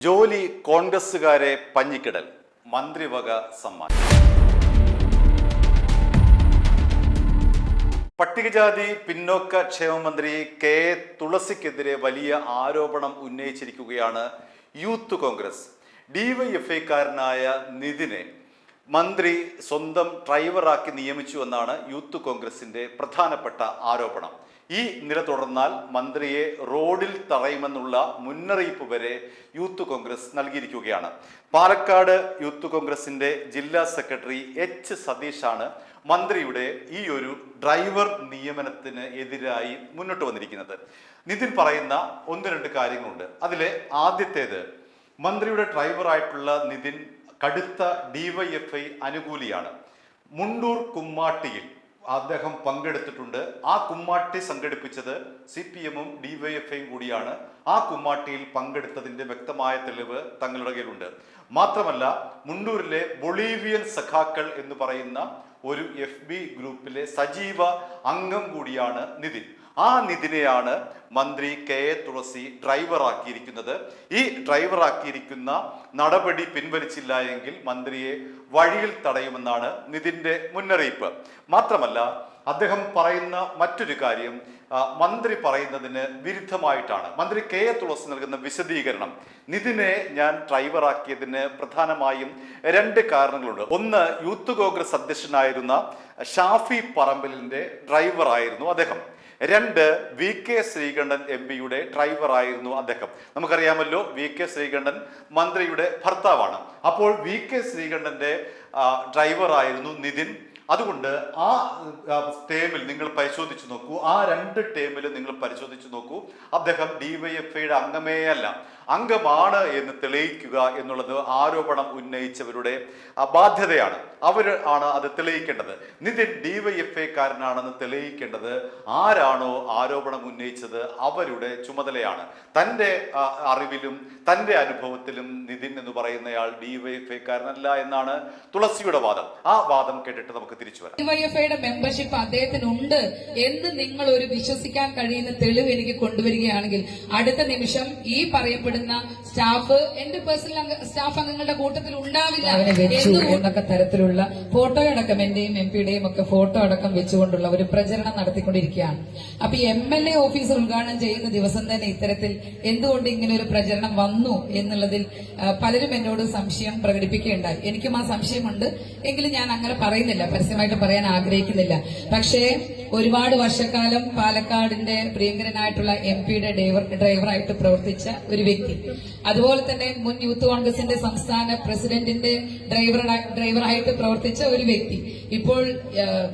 ജോലി കോൺഗ്രസുകാരെ പഞ്ഞിക്കിടൽ മന്ത്രിവക സമ്മാനം. പട്ടികജാതി പിന്നോക്ക ക്ഷേമ മന്ത്രി കെ തുളസിക്കെതിരെ വലിയ ആരോപണം ഉന്നയിച്ചിരിക്കുകയാണ് യൂത്ത് കോൺഗ്രസ്. ഡിവൈഎഫ്ഐക്കാരനായ നിതിനെ മന്ത്രി സ്വന്തം ഡ്രൈവറാക്കി നിയമിച്ചു എന്നാണ് യൂത്ത് കോൺഗ്രസിന്റെ പ്രധാനപ്പെട്ട ആരോപണം. ഈ നില തുടർന്നാൽ മന്ത്രിയെ റോഡിൽ തടയുമെന്നുള്ള മുന്നറിയിപ്പ് വരെ യൂത്ത് കോൺഗ്രസ് നൽകിയിരിക്കുകയാണ്. പാലക്കാട് യൂത്ത് കോൺഗ്രസിന്റെ ജില്ലാ സെക്രട്ടറി എച്ച് സതീഷാണ് മന്ത്രിയുടെ ഈ ഒരു ഡ്രൈവർ നിയമനത്തിന് എതിരായി മുന്നോട്ട് വന്നിരിക്കുന്നത്. നിതിൻ പറയുന്ന ഒന്ന് രണ്ട് കാര്യങ്ങളുണ്ട്. അതിലെ ആദ്യത്തേത്, മന്ത്രിയുടെ ഡ്രൈവറായിട്ടുള്ള നിതിൻ കടുത്ത ഡിവൈഎഫ്ഐ അനുകൂലിയാണ്. മുണ്ടൂർ കുമ്മാട്ടിയിൽ അദ്ദേഹം പങ്കെടുത്തിട്ടുണ്ട്. ആ കുമ്മാട്ടി സംഘടിപ്പിച്ചത് CPM-ഉം ഡിവൈഎഫ്ഐയും കൂടിയാണ്. ആ കുമ്മാട്ടിയിൽ പങ്കെടുത്തതിന്റെ വ്യക്തമായ തെളിവ് തങ്ങളുടെ കയ്യിലുണ്ട്. മാത്രമല്ല, മുണ്ടൂരിലെ ബൊളീവിയൻ സഖാക്കൾ എന്ന് പറയുന്ന ഒരു FB ഗ്രൂപ്പിലെ സജീവ അംഗം കൂടിയാണ് നിതിൻ. ആ നിതിനെയാണ് മന്ത്രി കെ തുളസി ഡ്രൈവറാക്കിയിരിക്കുന്നത്. ഈ ഡ്രൈവറാക്കിയിരിക്കുന്ന നടപടി പിൻവലിച്ചില്ല എങ്കിൽ മന്ത്രിയെ വഴിയിൽ തടയുമെന്നാണ് നിതിന്റെ മുന്നറിയിപ്പ്. മാത്രമല്ല, അദ്ദേഹം പറയുന്ന മറ്റൊരു കാര്യം മന്ത്രി പറയുന്നതിന് വിരുദ്ധമായിട്ടാണ്. മന്ത്രി കെ തുളസി നൽകുന്ന വിശദീകരണം, നിതിനെ ഞാൻ ഡ്രൈവറാക്കിയതിന് പ്രധാനമായും രണ്ട് കാരണങ്ങളുണ്ട്. ഒന്ന്, യൂത്ത് കോൺഗ്രസ് അധ്യക്ഷനായിരുന്ന ഷാഫി പറമ്പലിന്റെ ഡ്രൈവറായിരുന്നു അദ്ദേഹം. രണ്ട്, VK ശ്രീകണ്ഠൻ MP-യുടെ ഡ്രൈവറായിരുന്നു അദ്ദേഹം. നമുക്കറിയാമല്ലോ, VK ശ്രീകണ്ഠൻ മന്ത്രിയുടെ ഭർത്താവാണ്. അപ്പോൾ VK ശ്രീകണ്ഠന്റെ ഡ്രൈവറായിരുന്നു നിതിൻ. അതുകൊണ്ട് ആ ടേമിൽ നിങ്ങൾ പരിശോധിച്ചു നോക്കൂ, ആ രണ്ട് ടേമിൽ നിങ്ങൾ പരിശോധിച്ചു നോക്കൂ, അദ്ദേഹം ഡിവൈഎഫ്ഐയുടെ അംഗമേ അല്ല. അംഗമാണ് എന്ന് തെളിയിക്കുക എന്നുള്ളത് ആരോപണം ഉന്നയിച്ചവരുടെ ബാധ്യതയാണ്. അവർ ആണ് അത് തെളിയിക്കേണ്ടത്. നിതിൻ ഡിവൈഎഫ്ഐക്കാരനാണെന്ന് തെളിയിക്കേണ്ടത് ആരാണോ ആരോപണം ഉന്നയിച്ചത് അവരുടെ ചുമതലയാണ്. തൻ്റെ അറിവിലും തൻ്റെ അനുഭവത്തിലും നിതിൻ എന്ന് പറയുന്നയാൾ ഡിവൈഎഫ്ഐക്കാരനല്ല എന്നാണ് തുളസിയുടെ വാദം. ആ വാദം കേട്ടിട്ട് നമുക്ക് തിരിച്ചു വരാം. ഡിവൈഎഫ്ഐയുടെ മെമ്പർഷിപ്പ് അദ്ദേഹത്തിനുണ്ട് എന്ന് നിങ്ങൾ ഒരു വിശ്വസിക്കാൻ കഴിയുന്ന തെളിവ് എനിക്ക് കൊണ്ടുവരികയാണെങ്കിൽ അടുത്ത നിമിഷം ഈ പറയപ്പെടുന്ന സ്റ്റാഫ് എന്റെ പേഴ്സണൽ സ്റ്റാഫ് അംഗങ്ങളുടെ കൂട്ടത്തിൽ ഉണ്ടാവില്ല എന്നൊക്കെ തരത്തിലുള്ള ഫോട്ടോ അടക്കം എന്റെയും MP-യുടെയും ഒക്കെ ഫോട്ടോ അടക്കം വെച്ചുകൊണ്ടുള്ള ഒരു പ്രചരണം നടത്തിക്കൊണ്ടിരിക്കുകയാണ്. അപ്പൊ ഈ MLA ഓഫീസ് ഉദ്ഘാടനം ചെയ്യുന്ന ദിവസം തന്നെ ഇത്തരത്തിൽ എന്തുകൊണ്ട് ഇങ്ങനെ ഒരു പ്രചരണം വന്നു എന്നുള്ളതിൽ പലരും എന്നോട് സംശയം പ്രകടിപ്പിക്കുകയുണ്ടായി. എനിക്കും ആ സംശയമുണ്ട്. എങ്കിലും ഞാൻ അങ്ങനെ പറയുന്നില്ല, പരസ്യമായിട്ട് പറയാൻ ആഗ്രഹിക്കുന്നില്ല. പക്ഷേ ഒരുപാട് വർഷക്കാലം പാലക്കാടിന്റെ പ്രിയങ്കരനായിട്ടുള്ള MP-യുടെ ഡ്രൈവറായിട്ട് പ്രവർത്തിച്ച ഒരു വ്യക്തി, അതുപോലെ തന്നെ മുൻ യൂത്ത് കോൺഗ്രസിന്റെ സംസ്ഥാന പ്രസിഡന്റിന്റെ ഡ്രൈവറായിട്ട് പ്രവർത്തിച്ച ഒരു വ്യക്തി ഇപ്പോൾ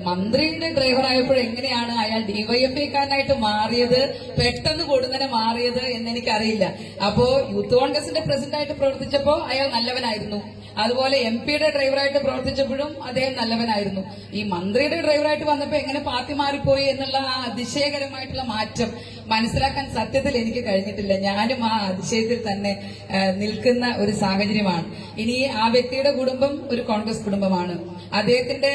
മന്ത്രിയുടെ ഡ്രൈവറായപ്പോൾ എങ്ങനെയാണ് അയാൾ ഡിവൈഎഫ്ഐക്കാരനായിട്ട് മാറിയത്, പെട്ടെന്ന് കൊടുന്നനെ മാറിയത് എന്നെനിക്കറിയില്ല. അപ്പോ യൂത്ത് കോൺഗ്രസിന്റെ പ്രസിഡന്റായിട്ട് പ്രവർത്തിച്ചപ്പോ അയാൾ നല്ലവനായിരുന്നു. അതുപോലെ MP-യുടെ ഡ്രൈവറായിട്ട് പ്രവർത്തിച്ചപ്പോഴും അദ്ദേഹം നല്ലവനായിരുന്നു. ഈ മന്ത്രിയുടെ ഡ്രൈവറായിട്ട് വന്നപ്പോ എങ്ങനെ പാർട്ടി മാറിപ്പോയി എന്നുള്ള ആ അതിശയകരമായിട്ടുള്ള മാറ്റം മനസ്സിലാക്കാൻ സത്യത്തിൽ എനിക്ക് കഴിഞ്ഞിട്ടില്ല. ഞാനും ആ അതിശയത്തിൽ തന്നെ നിൽക്കുന്ന ഒരു സാഹചര്യമാണ്. ഇനി ആ വ്യക്തിയുടെ കുടുംബം ഒരു കോൺഗ്രസ് കുടുംബമാണ്. അദ്ദേഹത്തിന്റെ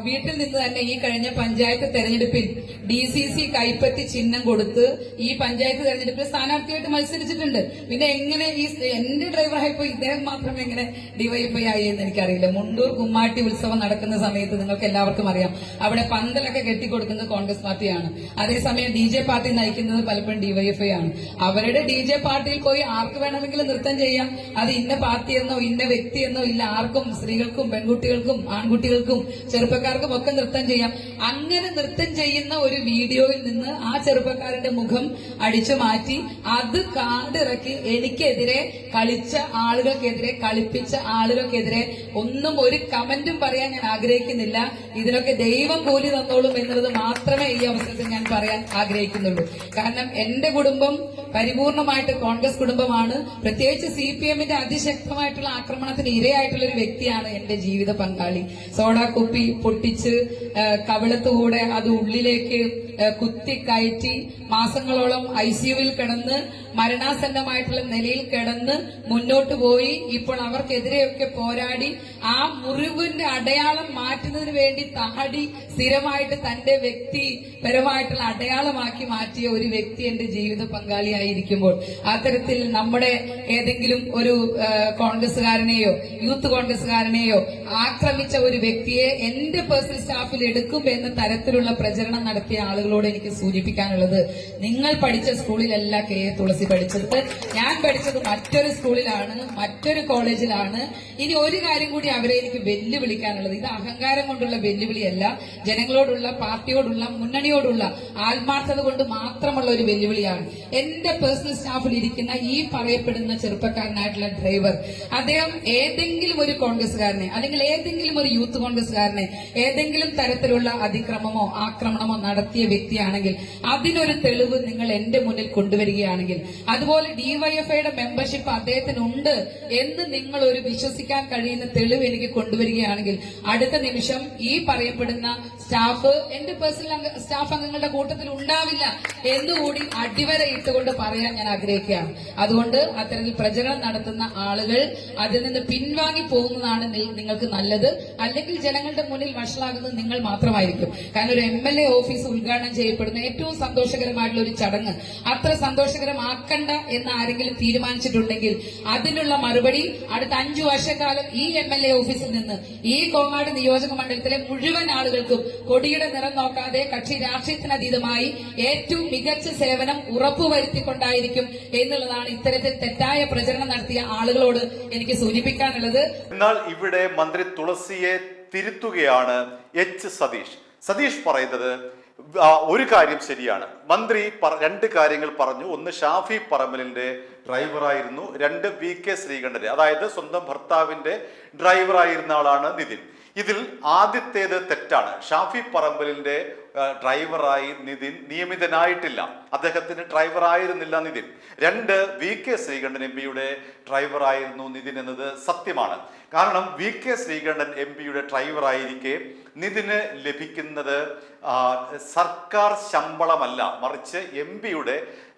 വീട്ടിൽ നിന്ന് തന്നെ ഈ കഴിഞ്ഞ പഞ്ചായത്ത് തെരഞ്ഞെടുപ്പിൽ DCC കൈപ്പത്തി ചിഹ്നം കൊടുത്ത് ഈ പഞ്ചായത്ത് തെരഞ്ഞെടുപ്പിൽ സ്ഥാനാർത്ഥിയായിട്ട് മത്സരിച്ചിട്ടുണ്ട്. പിന്നെ എങ്ങനെ ഈ എന്റെ ഡ്രൈവറായപ്പോ ഇദ്ദേഹം മാത്രം എങ്ങനെ ഡിവൈഎഫ്ഐ ആയി എന്ന് എനിക്കറിയില്ല. മുണ്ടൂർ കുമ്മാട്ടി ഉത്സവം നടക്കുന്ന സമയത്ത് നിങ്ങൾക്ക് എല്ലാവർക്കും അറിയാം, അവിടെ പന്തലൊക്കെ കെട്ടിക്കൊടുക്കുന്നത് കോൺഗ്രസ് പാർട്ടിയാണ്. അതേസമയം DJ പാർട്ടി നയിക്കുന്നത് പലപ്പോഴും ഡിവൈഎഫ്ഐ ആണ്. അവരുടെ DJ പാർട്ടിയിൽ പോയി ആർക്ക് വേണമെങ്കിലും നൃത്തം ചെയ്യാം. അത് ഇന്ന പാർട്ടി എന്നോ ഇന്ന വ്യക്തി എന്നോ ഇല്ല. ആർക്കും, സ്ത്രീകൾക്കും പെൺകുട്ടികൾക്കും ആൺകുട്ടികൾക്കും ചെറുപ്പക്കാർക്കും ഒക്കെ നൃത്തം ചെയ്യാം. അങ്ങനെ നൃത്തം ചെയ്യുന്ന ഒരു വീഡിയോയിൽ നിന്ന് ആ ചെറുപ്പക്കാരന്റെ മുഖം അടിച്ചു മാറ്റി അത് കാർഡിറക്കി എനിക്കെതിരെ കളിച്ച ആളുകൾക്കെതിരെ, കളിപ്പിച്ച ആളുകൾക്കെതിരെ ഒന്നും ഒരു കമന്റും പറയാൻ ഞാൻ ആഗ്രഹിക്കുന്നില്ല. ഇതിനൊക്കെ ദൈവം കൂലി തന്നോളും എന്നുള്ളത് മാത്രമേ ഈ അവസരത്തിൽ ഞാൻ പറയാൻ ആഗ്രഹിക്കുന്നുള്ളൂ. കാരണം എന്റെ കുടുംബം പരിപൂർണമായിട്ട് കോൺഗ്രസ് കുടുംബമാണ്. പ്രത്യേകിച്ച് CPM-ന്റെ അതിശക്തമായിട്ടുള്ള ആക്രമണത്തിന് ഇരയായിട്ടുള്ള ഒരു വ്യക്തിയാണ് എന്റെ ജീവിത പങ്കാളി. സോഡാ കുപ്പി പൊട്ടിച്ച് കവിളത്തുകൂടെ അത് ഉള്ളിലേക്ക് കുത്തിക്കയറ്റി മാസങ്ങളോളം ICUവിൽ കിടന്ന് മരണാസന്നമായിട്ടുള്ള നിലയിൽ കിടന്ന് മുന്നോട്ട് പോയി. ഇപ്പോൾ അവർക്കെതിരെയൊക്കെ പോരാടി ആ മുറിവിന്റെ അടയാളം മാറ്റുന്നതിന് വേണ്ടി താടി സ്ഥിരമായിട്ട് തന്റെ വ്യക്തിപരമായിട്ടുള്ള അടയാളമാക്കി മാറ്റിയ ഒരു വ്യക്തി എന്റെ ജീവിത പങ്കാളിയായിരിക്കുമ്പോൾ അത്തരത്തിൽ നമ്മുടെ ഏതെങ്കിലും ഒരു കോൺഗ്രസുകാരനെയോ യൂത്ത് കോൺഗ്രസുകാരനെയോ ആക്രമിച്ച ഒരു വ്യക്തിയെ എന്റെ പേഴ്സണൽ സ്റ്റാഫിൽ എടുക്കും എന്ന തരത്തിലുള്ള പ്രചരണം നടത്തിയ ആളുകളോട് എനിക്ക് സൂചിപ്പിക്കാനുള്ളത്, നിങ്ങൾ പഠിച്ച സ്കൂളിലല്ല KA തുളസി പഠിച്ചത്. ഞാൻ പഠിച്ചത് മറ്റൊരു സ്കൂളിലാണ്, മറ്റൊരു കോളേജിലാണ്. ഇനി ഒരു കാര്യം കൂടി അവരെ എനിക്ക് വെല്ലുവിളിക്കാനുള്ളത്, ഇത് അഹങ്കാരം കൊണ്ടുള്ള വെല്ലുവിളിയല്ല, ജനങ്ങളോടുള്ള, പാർട്ടിയോടുള്ള, മുന്നണിയോടുള്ള ആത്മാർത്ഥത കൊണ്ട് മാത്രമുള്ള ഒരു വെല്ലുവിളിയാണ്. എന്റെ പേഴ്സണൽ സ്റ്റാഫിൽ ഇരിക്കുന്ന ഈ പറയപ്പെടുന്ന ചെറുപ്പക്കാരനായിട്ടുള്ള ഡ്രൈവർ, അദ്ദേഹം ഏതെങ്കിലും ഒരു കോൺഗ്രസുകാരനെ അല്ലെങ്കിൽ ഏതെങ്കിലും ഒരു യൂത്ത് കോൺഗ്രസുകാരനെ ഏതെങ്കിലും തരത്തിലുള്ള അതിക്രമമോ ആക്രമണമോ നടത്തിയ വ്യക്തിയാണെങ്കിൽ അതിനൊരു തെളിവ് നിങ്ങൾ എന്റെ മുന്നിൽ കൊണ്ടുവരികയാണെങ്കിൽ, അതുപോലെ ഡിവൈഎഫ്ഐയുടെ മെമ്പർഷിപ്പ് അദ്ദേഹത്തിനുണ്ട് എന്ന് നിങ്ങൾ ഒരു വിശ്വസിക്കാൻ കഴിയുന്ന തെളിവ് എനിക്ക് കൊണ്ടുവരികയാണെങ്കിൽ അടുത്ത നിമിഷം ഈ പറയപ്പെടുന്ന സ്റ്റാഫ് എന്റെ പേഴ്സണൽ സ്റ്റാഫ് അംഗങ്ങളുടെ കൂട്ടത്തിൽ ഉണ്ടാവില്ല എന്നുകൂടി അടിവര ഇട്ടുകൊണ്ട് പറയാൻ ഞാൻ ആഗ്രഹിക്കുകയാണ്. അതുകൊണ്ട് അത്തരത്തിൽ പ്രചരണം നടത്തുന്ന ആളുകൾ അതിൽ നിന്ന് പിൻവാങ്ങി പോകുന്നതാണ് നിങ്ങൾക്ക് നല്ലത്. അല്ലെങ്കിൽ ജനങ്ങളുടെ മുന്നിൽ വഷളാകുന്നത് നിങ്ങൾ മാത്രമായിരിക്കും. കാരണം ഒരു MLA ഓഫീസ് ഉദ്ഘാടനം ചെയ്യപ്പെടുന്ന ഏറ്റവും സന്തോഷകരമായിട്ടുള്ള ഒരു ചടങ്ങ് അത്ര സന്തോഷകരമാക്കണ്ട എന്ന് ആരെങ്കിലും തീരുമാനിച്ചിട്ടുണ്ടെങ്കിൽ അതിനുള്ള മറുപടി അടുത്ത 5 വർഷക്കാലം ഈ MLA ഓഫീസിൽ നിന്ന് ഈ കോങ്ങാട് നിയോജക മണ്ഡലത്തിലെ മുഴുവൻ ആളുകൾക്കും കൊടിയുടെ നിറം നോക്കാതെ കക്ഷി രാഷ്ട്രീയത്തിനതീതമായി ഏറ്റവും മികച്ച സേവനം ഉറപ്പുവരുത്തിക്കൊണ്ടായിരിക്കും എന്നുള്ളതാണ് ഇത്തരത്തിൽ തെറ്റായ പ്രചരണം നടത്തിയ ആളുകളോട് എനിക്ക് സൂചിപ്പിക്കാനുള്ളത്. എന്നാൽ ഇവിടെ മന്ത്രി തുളസിയെ തിരുത്തുകയാണ് സതീഷ്. സതീഷ് പറയുന്നത് ഒരു കാര്യം ശരിയാണ്. മന്ത്രി 2 കാര്യങ്ങൾ പറഞ്ഞു. ഒന്ന്, ഷാഫി പറമ്പലിന്റെ ഡ്രൈവറായിരുന്നു. 2, VK ശ്രീകണ്ഠന്റെ, അതായത് സ്വന്തം ഭർത്താവിന്റെ ഡ്രൈവറായിരുന്ന ആളാണ് നിതിൻ. ഇതിൽ ആദ്യത്തേത് തെറ്റാണ്. ഷാഫി പറമ്പലിന്റെ ഡ്രൈവറായി നിതിൻ നിയമിതനായിട്ടില്ല. അദ്ദേഹത്തിന് ഡ്രൈവറായിരുന്നില്ല നിതിൻ. 2, VK ശ്രീകണ്ഠൻ MPയുടെ ഡ്രൈവറായിരുന്നു നിതിൻ എന്നത് സത്യമാണ്. കാരണം VK ശ്രീകണ്ഠൻ MPയുടെ ഡ്രൈവറായിരിക്കെ നിതിന് ലഭിക്കുന്നത് സർക്കാർ ശമ്പളമല്ല, മറിച്ച് MPയുടെ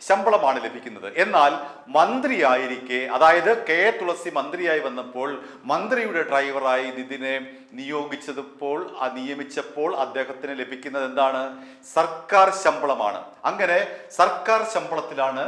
ശമ്പളമാണ് ലഭിക്കുന്നത്. എന്നാൽ മന്ത്രിയായിരിക്കെ, അതായത് KA തുളസി മന്ത്രിയായി വന്നപ്പോൾ മന്ത്രിയുടെ ഡ്രൈവറായി നിതിനെ നിയമിച്ചപ്പോൾ അദ്ദേഹത്തിന് ലഭിക്കുന്നത് എന്താണ്? സർക്കാർ ശമ്പളമാണ്. അങ്ങനെ സർക്കാർ ശമ്പളത്തിലാണ്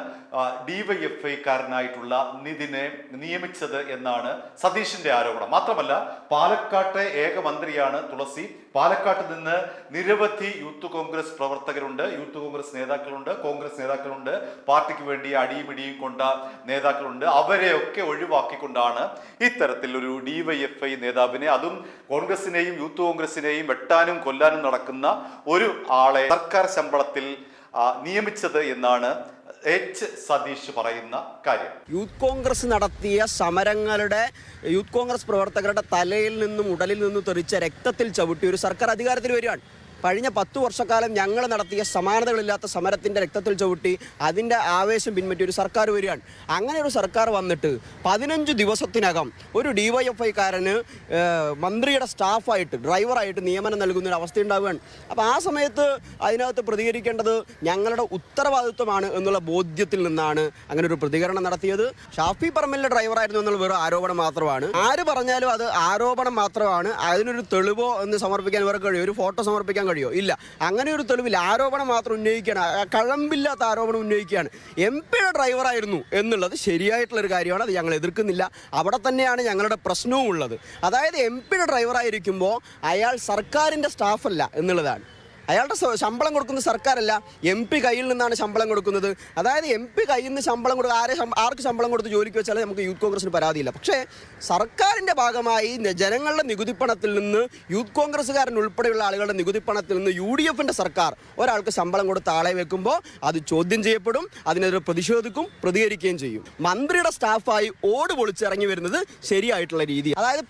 DYFI-കാരനായിട്ടുള്ള നിതിനെ നിയമിച്ചത് എന്നാണ് സതീഷിന്റെ ആരോപണം. മാത്രമല്ല, പാലക്കാട്ടെ ഏക മന്ത്രിയാണ് തുളസി. പാലക്കാട്ട് നിന്ന് നിരവധി യൂത്ത് കോൺഗ്രസ് പ്രവർത്തകരുണ്ട്, യൂത്ത് കോൺഗ്രസ് നേതാക്കളുണ്ട്, കോൺഗ്രസ് നേതാക്കളുണ്ട്, പാർട്ടിക്ക് വേണ്ടി അടിയുമിടിയും കൊണ്ട നേതാക്കളുണ്ട്. അവരെയൊക്കെ ഒഴിവാക്കിക്കൊണ്ടാണ് ഇത്തരത്തിൽ ഒരു DYFI നേതാവിനെ, അതും കോൺഗ്രസിനെയും യൂത്ത് കോൺഗ്രസിനെയും വെട്ടാനും കൊല്ലാനും നടക്കുന്ന ഒരു ആളെ സർക്കാർ ശമ്പളത്തിൽ നിയമിച്ചത് എന്നാണ് സതീഷ് പറയുന്ന കാര്യം. യൂത്ത് കോൺഗ്രസ് നടത്തിയ സമരങ്ങളുടെ, യൂത്ത് കോൺഗ്രസ് പ്രവർത്തകരുടെ തലയിൽ നിന്നും ഉടലിൽ നിന്നും തെറിച്ച രക്തത്തിൽ ചവിട്ടി ഒരു സർക്കാർ അധികാരത്തിൽ വരികയാണ്. കഴിഞ്ഞ 10 വർഷക്കാലം ഞങ്ങൾ നടത്തിയ സമാനതകളില്ലാത്ത സമരത്തിൻ്റെ രക്തത്തിൽ ചവിട്ടി അതിൻ്റെ ആവേശം പിൻപറ്റി ഒരു സർക്കാർ വരികയാണ്. അങ്ങനെ ഒരു സർക്കാർ വന്നിട്ട് 15 ദിവസത്തിനകം ഒരു DYFI-കാരന് മന്ത്രിയുടെ സ്റ്റാഫായിട്ട്, ഡ്രൈവറായിട്ട് നിയമനം നൽകുന്ന ഒരു അവസ്ഥ ഉണ്ടാവുകയാണ്. അപ്പോൾ ആ സമയത്ത് അതിനകത്ത് പ്രതികരിക്കേണ്ടത് ഞങ്ങളുടെ ഉത്തരവാദിത്വമാണ് എന്നുള്ള ബോധ്യത്തിൽ നിന്നാണ് അങ്ങനെ ഒരു പ്രതികരണം നടത്തിയത്. ഷാഫി പറമ്പലിൻ്റെ ഡ്രൈവറായിരുന്നു എന്നുള്ള വെറും ആരോപണം മാത്രമാണ്. ആര് പറഞ്ഞാലും അത് ആരോപണം മാത്രമാണ്. അതിനൊരു തെളിവോ എന്ന് സമർപ്പിക്കാൻ ഇവർക്ക് കഴിയും, ഒരു ഫോട്ടോ സമർപ്പിക്കാൻ കഴിയുമോ? ഇല്ല. അങ്ങനെ ഒരു തെളിവില്ല. ആരോപണം മാത്രം ഉന്നയിക്കുകയാണ്, കഴമ്പില്ലാത്ത ആരോപണം ഉന്നയിക്കുകയാണ്. MPയുടെ ഡ്രൈവറായിരുന്നു എന്നുള്ളത് ശരിയായിട്ടുള്ളൊരു കാര്യമാണ്, അത് ഞങ്ങൾ എതിർക്കുന്നില്ല. അവിടെ തന്നെയാണ് ഞങ്ങളുടെ പ്രശ്നവും ഉള്ളത്. അതായത് MPയുടെ ഡ്രൈവറായിരിക്കുമ്പോൾ അയാൾ സർക്കാരിൻ്റെ സ്റ്റാഫല്ല എന്നുള്ളതാണ്. അയാളുടെ ശമ്പളം കൊടുക്കുന്നത് സർക്കാരല്ല, MP കയ്യിൽ നിന്നാണ് ശമ്പളം കൊടുക്കുന്നത്. അതായത് MP കയ്യിൽ നിന്ന് ശമ്പളം കൊടുക്കുക, ആർക്ക് ശമ്പളം കൊടുത്ത് ജോലിക്ക് വെച്ചാൽ നമുക്ക് യൂത്ത് കോൺഗ്രസിന് പരാതിയില്ല. പക്ഷേ സർക്കാരിൻ്റെ ഭാഗമായി ജനങ്ങളുടെ നികുതിപ്പണത്തിൽ നിന്ന്, യൂത്ത് കോൺഗ്രസ്സുകാരൻ ഉൾപ്പെടെയുള്ള ആളുകളുടെ നികുതിപ്പണത്തിൽ നിന്ന് UDFൻ്റെ സർക്കാർ ഒരാൾക്ക് ശമ്പളം കൊടുത്ത ആളെ വെക്കുമ്പോൾ അത് ചോദ്യം ചെയ്യപ്പെടും, അതിനെതിരെ പ്രതിഷേധിക്കും, പ്രതികരിക്കുകയും ചെയ്യും. മന്ത്രിയുടെ സ്റ്റാഫായി ഓട് പൊളിച്ചിറങ്ങി വരുന്നത് ശരിയായിട്ടുള്ള രീതി. അതായത്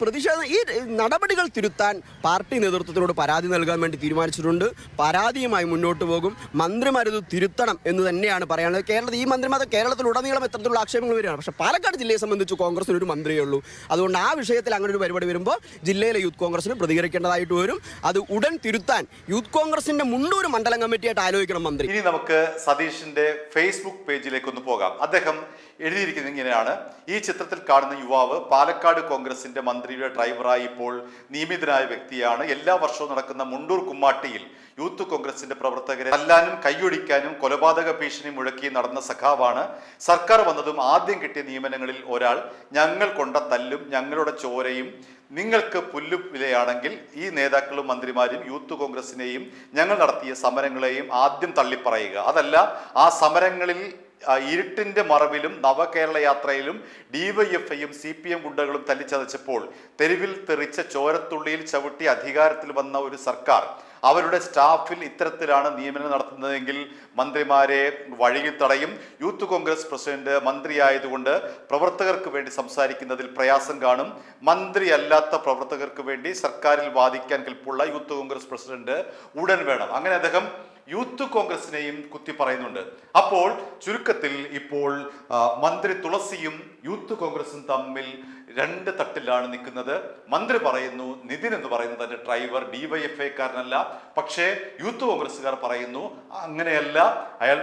ഈ നടപടികൾ തിരുത്താൻ പാർട്ടി നേതൃത്വത്തിനോട് പരാതി നൽകാൻ വേണ്ടി തീരുമാനിച്ചിട്ടുണ്ട്. പരാതിയുമായി മുന്നോട്ട് പോകും. മന്ത്രിമാരത് തിരുത്തണം എന്ന് തന്നെയാണ് പറയാനുള്ളത്. കേരളത്തിൽ ഈ മന്ത്രിമാർ കേരളത്തിലുടനീളം എത്രത്തോളം ആക്ഷേപങ്ങൾ വരികയാണ്. പക്ഷേ പാലക്കാട് ജില്ലയെ സംബന്ധിച്ച് കോൺഗ്രസിന് ഒരു മന്ത്രിയേ ഉള്ളൂ. അതുകൊണ്ട് ആ വിഷയത്തിൽ അങ്ങനെ ഒരു പരിപാടി വരുമ്പോൾ ജില്ലയിലെ യൂത്ത് കോൺഗ്രസിന് പ്രതികരിക്കേണ്ടതായിട്ട് വരും. അത് ഉടൻ തിരുത്താൻ യൂത്ത് കോൺഗ്രസിന്റെ മുണ്ടൂർ മണ്ഡലം കമ്മിറ്റിയായിട്ട് ആലോചിക്കണം മന്ത്രി. ഇനി നമുക്ക് സതീഷിന്റെ ഫേസ്ബുക്ക് പേജിലേക്ക് ഒന്ന് പോകാം. അദ്ദേഹം എഴുതിയിരിക്കുന്നത് ഇങ്ങനെയാണ്: ഈ ചിത്രത്തിൽ കാണുന്ന യുവാവ് പാലക്കാട് കോൺഗ്രസിന്റെ മന്ത്രിയുടെ ഡ്രൈവറായി ഇപ്പോൾ നിയമിതനായ വ്യക്തിയാണ്. എല്ലാ വർഷവും നടക്കുന്ന മുണ്ടൂർ കുമ്മാട്ടിയിൽ യൂത്ത് കോൺഗ്രസിന്റെ പ്രവർത്തകരെ തല്ലാനും കൈയൊടിക്കാനും കൊലപാതക ഭീഷണി മുഴക്കി നടന്ന സഖാവാണ്. സർക്കാർ വന്നതും ആദ്യം കിട്ടിയ നിയമനങ്ങളിൽ ഒരാൾ ഞങ്ങൾ കൊണ്ട തല്ലും ഞങ്ങളുടെ ചോരയും നിങ്ങൾക്ക് പുല്ലുവിലയാണെങ്കിൽ ഈ നേതാക്കളും മന്ത്രിമാരും യൂത്ത് കോൺഗ്രസിനെയും ഞങ്ങൾ നടത്തിയ സമരങ്ങളെയും ആദ്യം തള്ളിപ്പറയുക. അതല്ല, ആ സമരങ്ങളിൽ ഇരുട്ടിന്റെ മറവിലും നവകേരള യാത്രയിലും ഡിവൈഎഫ്ഐയും CPM ഗുണ്ടകളും തല്ലിച്ചതച്ചപ്പോൾ തെരുവിൽ തെറിച്ച ചോരത്തുള്ളിയിൽ ചവിട്ടി അധികാരത്തിൽ വന്ന ഒരു സർക്കാർ അവരുടെ സ്റ്റാഫിൽ ഇത്തരത്തിലാണ് നിയമനം നടത്തുന്നതെങ്കിൽ മന്ത്രിമാരെ വഴിയിൽ തടയും. യൂത്ത് കോൺഗ്രസ് പ്രസിഡന്റ് മന്ത്രിയായതുകൊണ്ട് പ്രവർത്തകർക്ക് വേണ്ടി സംസാരിക്കുന്നതിൽ പ്രയാസം കാണും. മന്ത്രിയല്ലാത്ത പ്രവർത്തകർക്ക് വേണ്ടി സർക്കാരിൽ വാദിക്കാൻ കെൽപ്പുള്ള യൂത്ത് കോൺഗ്രസ് പ്രസിഡന്റ് ഉടൻ വേണം. അങ്ങനെ അദ്ദേഹം യൂത്ത് കോൺഗ്രസിനെയും കുത്തി പറയുന്നുണ്ട്. അപ്പോൾ ചുരുക്കത്തിൽ ഇപ്പോൾ മന്ത്രി തുളസിയും യൂത്ത് കോൺഗ്രസും തമ്മിൽ രണ്ട് തട്ടിലാണ് നിൽക്കുന്നത്. മന്ത്രി പറയുന്നു നിതിൻ എന്ന് പറയുന്നത് തന്റെ ഡ്രൈവർ ഡിവൈഎഫ്ഐക്കാരനല്ല. പക്ഷേ യൂത്ത് കോൺഗ്രസ്സുകാർ പറയുന്നു അങ്ങനെയല്ല, അയാൾ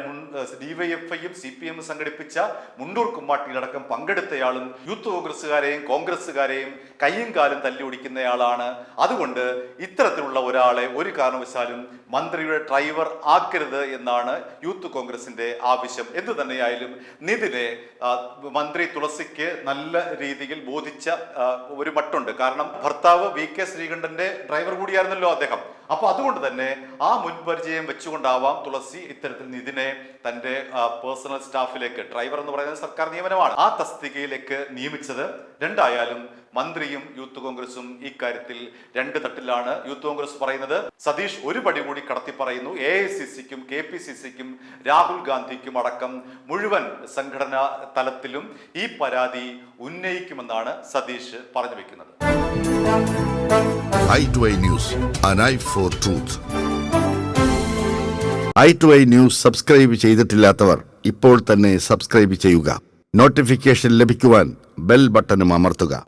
ഡിവൈഎഫ്ഐയും CPM സംഘടിപ്പിച്ച മുണ്ടൂർ കുമ്മാട്ടിയിലടക്കം പങ്കെടുത്തയാളും യൂത്ത് കോൺഗ്രസ്സുകാരെയും കയ്യും കാലും തല്ലി ഒടിക്കുന്നയാളാണ്. അതുകൊണ്ട് ഇത്തരത്തിലുള്ള ഒരാളെ ഒരു കാരണവശാലും മന്ത്രിയുടെ ഡ്രൈവർ ആക്കരുത് എന്നാണ് യൂത്ത് കോൺഗ്രസിന്റെ ആവശ്യം. എന്തു തന്നെയായാലും നിതിനെ മന്ത്രി തുളസിക്ക് നല്ല രീതിയിൽ ബോധിച്ച ഒരു മട്ടുണ്ട്. കാരണം ഭർത്താവ് VK ശ്രീകണ്ഠന്റെ ഡ്രൈവർ കൂടിയായിരുന്നല്ലോ അദ്ദേഹം. അപ്പൊ അതുകൊണ്ട് തന്നെ ആ മുൻപരിചയം വെച്ചുകൊണ്ടാവാം തുളസി ഇത്തരത്തിൽ നിതിനെ തന്റെ പേഴ്സണൽ സ്റ്റാഫിലേക്ക്, ഡ്രൈവർ എന്ന് പറയുന്നത് സർക്കാർ നിയമനമാണ്, ആ തസ്തികയിലേക്ക് നിയമിച്ചത്. രണ്ടായാലും മന്ത്രിയും യൂത്ത് കോൺഗ്രസും ഇക്കാര്യത്തിൽ രണ്ട് തട്ടിലാണ്. യൂത്ത് കോൺഗ്രസ് പറയുന്നത് സതീഷ് ഒരു പടി കൂടി കടത്തി പറയുന്നു. AICCക്കും KPCCക്കും രാഹുൽ ഗാന്ധിക്കും അടക്കം മുഴുവൻ സംഘടനാ തലത്തിലും ഈ പരാതി ഉന്നയിക്കുമെന്നാണ് സതീഷ് പറഞ്ഞു വെക്കുന്നത്. i2i News, an eye for truth. i2i News subscribe ചെയ്തിട്ടില്ലാത്തവർ ഇപ്പോൾ തന്നെ സബ്സ്ക്രൈബ് ചെയ്യുക. നോട്ടിഫിക്കേഷൻ ലഭിക്കുവാൻ ബെൽ ബട്ടണും അമർത്തുക.